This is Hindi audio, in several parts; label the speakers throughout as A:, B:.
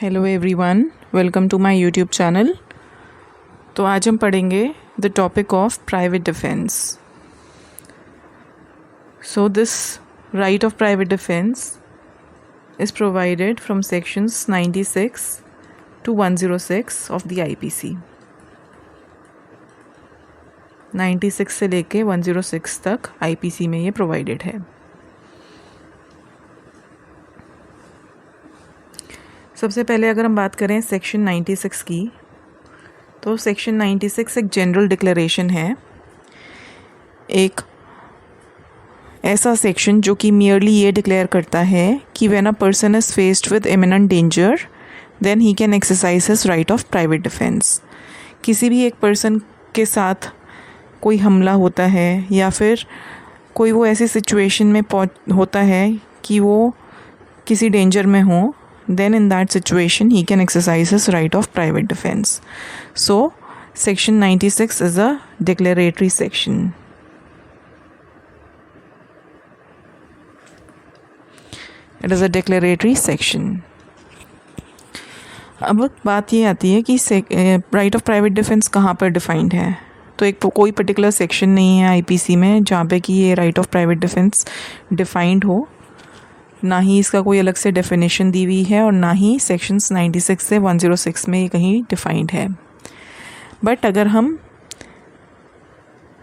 A: Hello everyone, welcome to my YouTube channel. तो आज हम पढ़ेंगे the topic of private defence. So this right of private defence is provided from sections 96 to 106 of the IPC. 96 से लेके 106 तक आईपीसी में ये प्रोवाइडेड है। सबसे पहले अगर हम बात करें सेक्शन 96 की, तो सेक्शन 96 एक जनरल डिक्लेरेशन है, एक ऐसा सेक्शन जो कि मियरली ये डिक्लेयर करता है कि when a person is faced with imminent danger then he can exercise his right of private defence. किसी भी एक पर्सन के साथ कोई हमला होता है या फिर कोई वो ऐसी सिचुएशन में होता है कि वो किसी डेंजर में हो, then in that situation he can exercise his right of private defense. So section 96 is a declaratory section. It is a declaratory section. अब बात ये आती है कि राइट ऑफ प्राइवेट डिफेंस कहाँ पर डिफाइंड है। तो एक कोई पर्टिकुलर सेक्शन नहीं है आईपीसी में जहाँ पे कि ये right of private defence defined हो, ना ही इसका कोई अलग से डेफिनेशन दी हुई है और ना ही सेक्शंस 96 से 106 में ये कहीं डिफाइंड है। बट अगर हम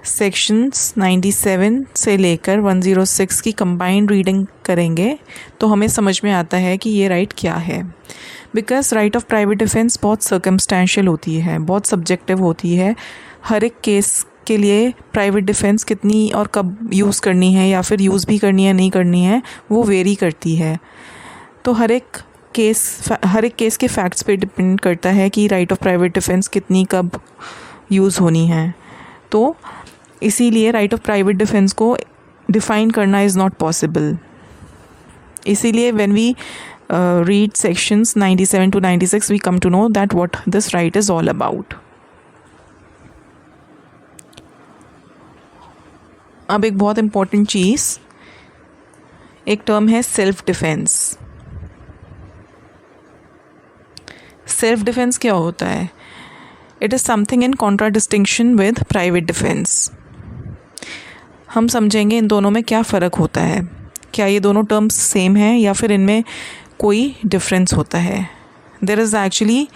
A: सेक्शंस 97 से लेकर 106 की कंबाइंड रीडिंग करेंगे तो हमें समझ में आता है कि ये राइट क्या है। Because right of private defence बहुत सर्कमस्टेंशियल होती है, बहुत सब्जेक्टिव होती है। हर एक केस के लिए प्राइवेट डिफेंस कितनी और कब यूज़ करनी है या फिर यूज़ भी करनी है नहीं करनी है वो वेरी करती है। तो हर एक केस के फैक्ट्स पे डिपेंड करता है कि राइट ऑफ प्राइवेट डिफेंस कितनी कब यूज़ होनी है। तो इसीलिए राइट ऑफ प्राइवेट डिफेंस को डिफ़ाइन करना इज़ नॉट पॉसिबल। इसीलिए when we read sections 97 to 96 we come to know that what this right is all about. अब एक बहुत इम्पॉर्टेंट चीज़, एक टर्म है सेल्फ डिफेंस। सेल्फ डिफेंस क्या होता है? It is something in contradistinction with private defence. हम समझेंगे इन दोनों में क्या फ़र्क होता है, क्या ये दोनों टर्म्स सेम हैं या फिर इनमें कोई डिफरेंस होता है। There is actually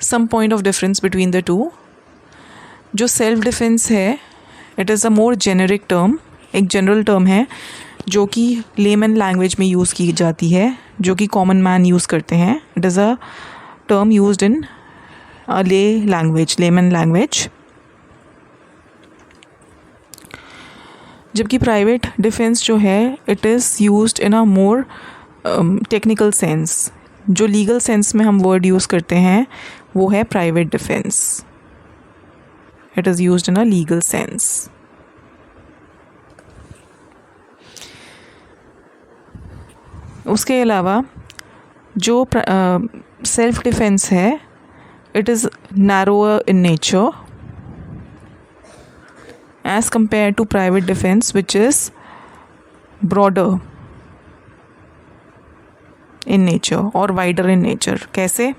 A: some point of difference between the two. जो सेल्फ डिफेंस है it is a more generic term, एक जनरल टर्म है जो कि लेमन लैंग्वेज में यूज़ की जाती है, जो कि कॉमन मैन यूज़ करते हैं। It is a term used in a layman language. जबकि प्राइवेट डिफेंस जो है it is used in a more technical sense. जो लीगल सेंस में हम वर्ड यूज़ करते हैं वो है private defence. It is used in a legal sense. उसके अलावा जो सेल्फ डिफेंस है it is narrower in nature as compared to private defense which is broader in nature or wider in nature. कैसे?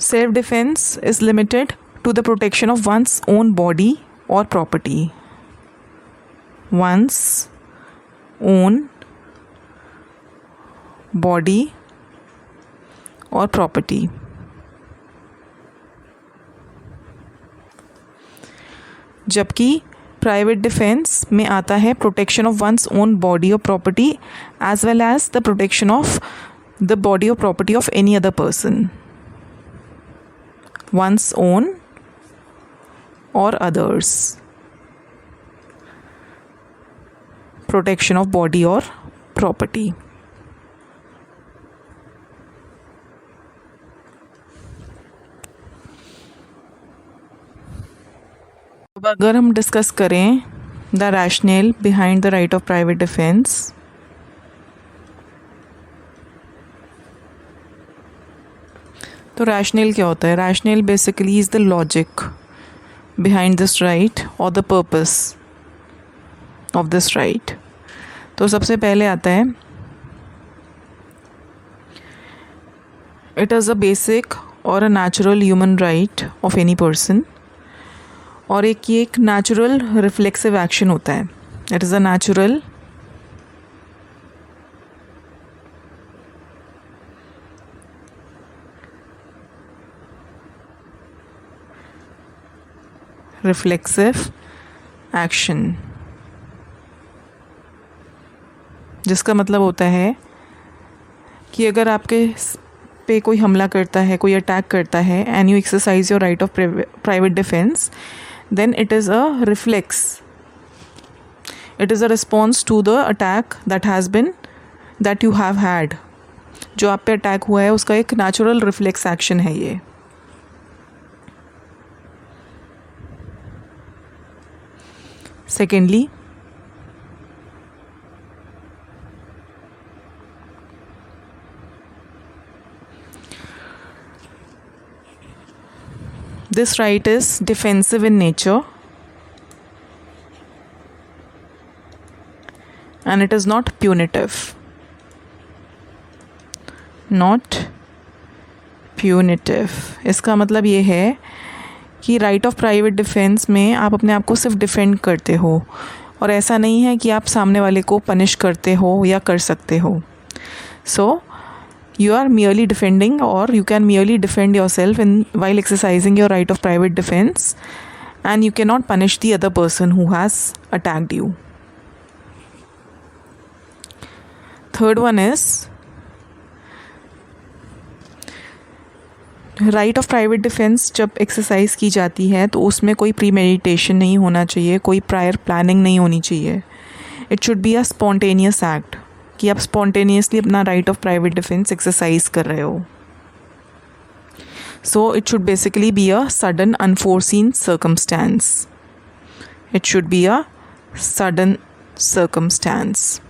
A: Self-defense is limited to the protection of one's own body or property. One's own body or property. जबकि प्राइवेट डिफेंस में आता है protection of one's own body और property as well as the protection of the body और property of any other person, one's own or others. Protection of body or property. अब अगर हम डिस्कस करें the rational behind the right of private defence, तो रैशनल क्या होता है? Rational basically is the logic behind this right or the purpose of this right. तो सबसे पहले आता है इट इज़ अ बेसिक और a natural human right of any person, और ये एक नेचुरल रिफ्लेक्सिव एक्शन होता है। It is a natural reflexive action, जिसका मतलब होता है कि अगर आपके पे कोई हमला करता है, कोई अटैक करता है, and you exercise your right of private defence, then it is a reflex, it is a response to the attack that you have had. जो आप पे अटैक हुआ है उसका एक नेचुरल रिफ्लेक्स एक्शन है ये। Secondly, this right is defensive in nature and it is not punitive. Not punitive इसका मतलब ये है कि राइट ऑफ प्राइवेट डिफेंस में आप अपने आप को सिर्फ डिफेंड करते हो, और ऐसा नहीं है कि आप सामने वाले को पनिश करते हो या कर सकते हो। सो you are merely defending, or you can merely defend yourself while exercising your right of private defense, and you cannot punish the other person who has attacked you. Third one is right of private defence जब एक्सरसाइज की जाती है तो उसमें कोई प्री मेडिटेशन नहीं होना चाहिए, कोई प्रायर प्लानिंग नहीं होनी चाहिए। It should be a spontaneous act, कि आप स्पॉन्टेनियसली अपना right of private defence exercise कर रहे हो। So it should basically be a sudden unforeseen circumstance. It should be a sudden circumstance.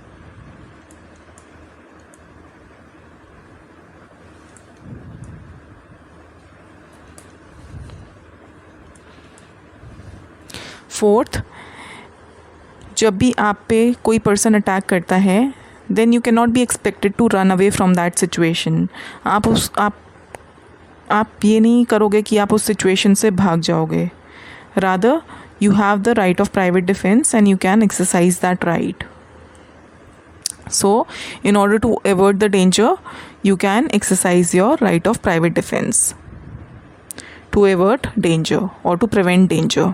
A: Fourth, जब भी आप पे कोई पर्सन अटैक करता है, then you can not be expected to run away from that situation. आप ये नहीं करोगे कि आप उस सिचुएशन से भाग जाओगे। Rather you have the right of private defence and you can exercise that right. So in order to avoid the danger, you can exercise your right of private defense to avert danger or to prevent danger.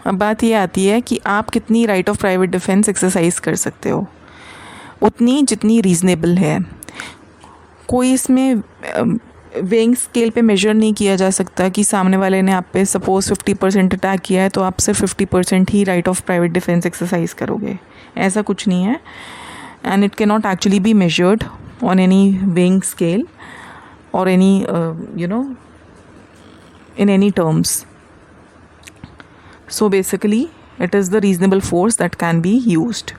A: अब बात ये आती है कि आप कितनी right of private defence exercise कर सकते हो, उतनी जितनी रीज़नेबल है। कोई इसमें वेइंग स्केल पे मेजर नहीं किया जा सकता कि सामने वाले ने आप पे सपोज 50% अटैक किया है तो आप सिर्फ 50% ही right of private defence exercise करोगे, ऐसा कुछ नहीं है। And it can not actually be measured on any weighing scale और any in any terms. So basically it is the reasonable force that can be used.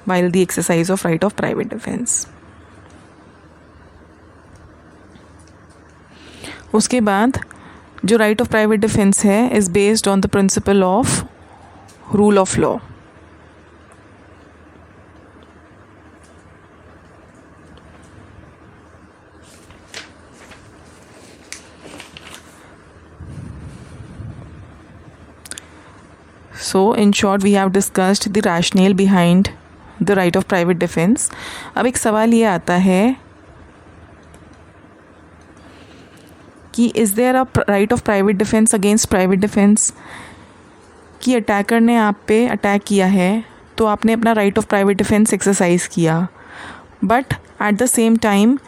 A: While the exercise of right of private defense. उसके बाद जो right of private defense है is based on the principle of rule of law. So in short we have discussed the rationale behind the right of private defense. अब एक सवाल ये आता है कि is there a right of private defense against private defense? कि अटैकर ने आप पे अटैक किया है तो आपने अपना right of private defense exercise किया, but at the same time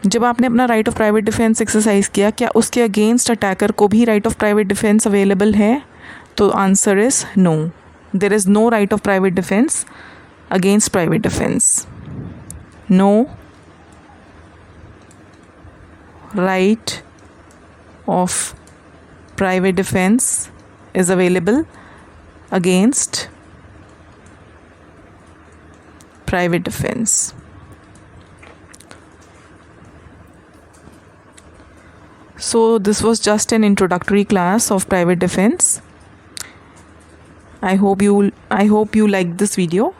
A: जब आपने अपना right of private defence exercise किया, क्या उसके अगेंस्ट अटैकर को भी right of private defence available है? तो answer is no, there is no right of private defence against private defence. No right of private defense is available against private defense. So this was just an introductory class of private defense. I hope you liked this video.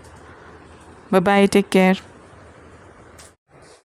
A: Bye bye, take care.